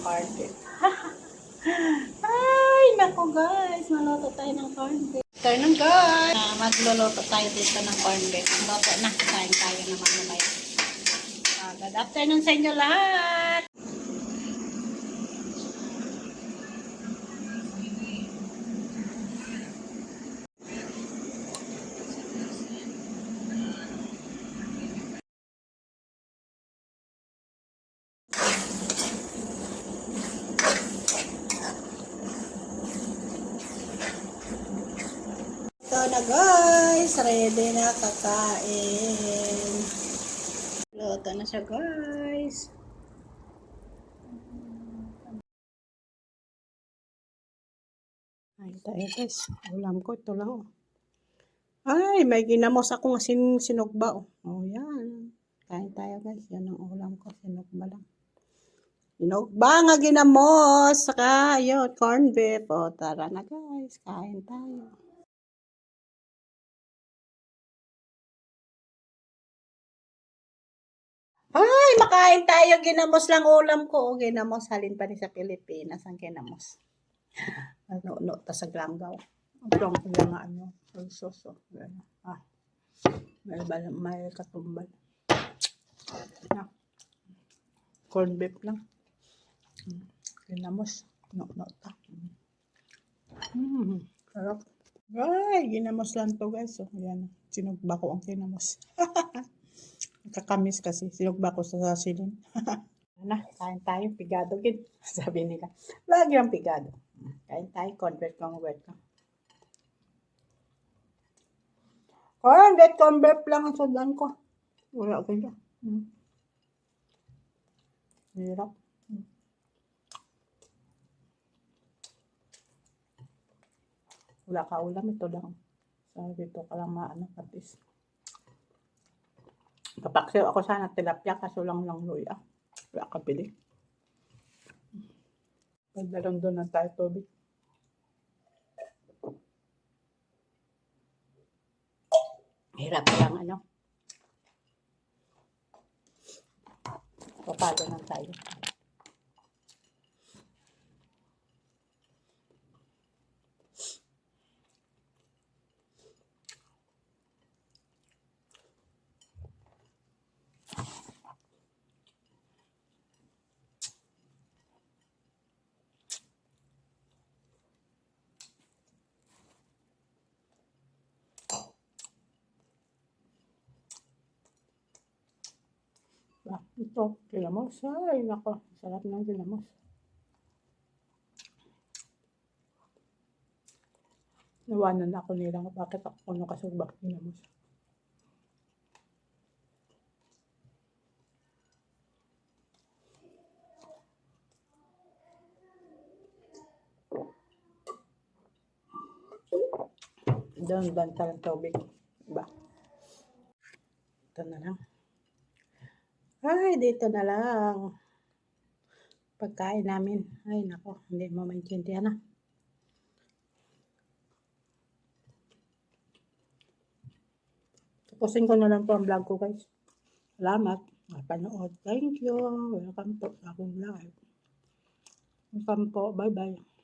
corned beef. Ay, naku guys, maluto tayo ng corned beef. Afternoon guys, magluluto tayo dito ng corned beef. Luto na, kain tayo naman mamaya. Good afternoon sa inyo lahat. Ito na guys, ready na kakain. Luto na siya guys. Ay tayo guys, ulam ko ito lang. Ay, may ginamos akong sinugba. Oh, yan. Kain tayo guys, yan ang ulam ko, sinugba lang. Sinugba nga ginamos, saka yun, corned beef. O, tara na guys, kain tayo. Ay, makain tayo. Ginamos lang ulam ko. O, ginamos. Halin pa rin sa Pilipinas ang ginamos. Ano, tasag langgaw. Ang lang nga ano. So. Ah, may katumbal. Ah, corned beef lang. Ginamos. No, ta. Sarap. Ay, ginamos lang to guys. So, ayan. Sinugba ko ang ginamos. Kakamis kasi. Sinugba ko sa sasilin. Na, kain tayo, pigado gid. Sabi nila, lagi ang pigado. Kain tayo, convert ko. Convert lang ang sundan ko. Wala ko dyan. Hirap. Wala ka ulam, ito lang. So, dito ka lang maano, patis. Papaksiw ako sana tilapia, kaso lang luya. Wala ka pili. Pagdalang doon na tayo tubig. Hirap lang ano. Papalo na tayo. Ito, ginamos. Ay, nako. Sarap ng ginamos. Nawanan ako nila. Bakit ako nakasugbak ginamos? Doon banta ng tubig. Diba? Ito na lang. Ay, dito na lang. Pagkain namin. Ay, nako. Hindi mo maintindihan na. Tapusin ko na lang po ang vlog ko guys. Salamat. Panood. Thank you. Welcome po sa aking live. Welcome po. Bye-bye.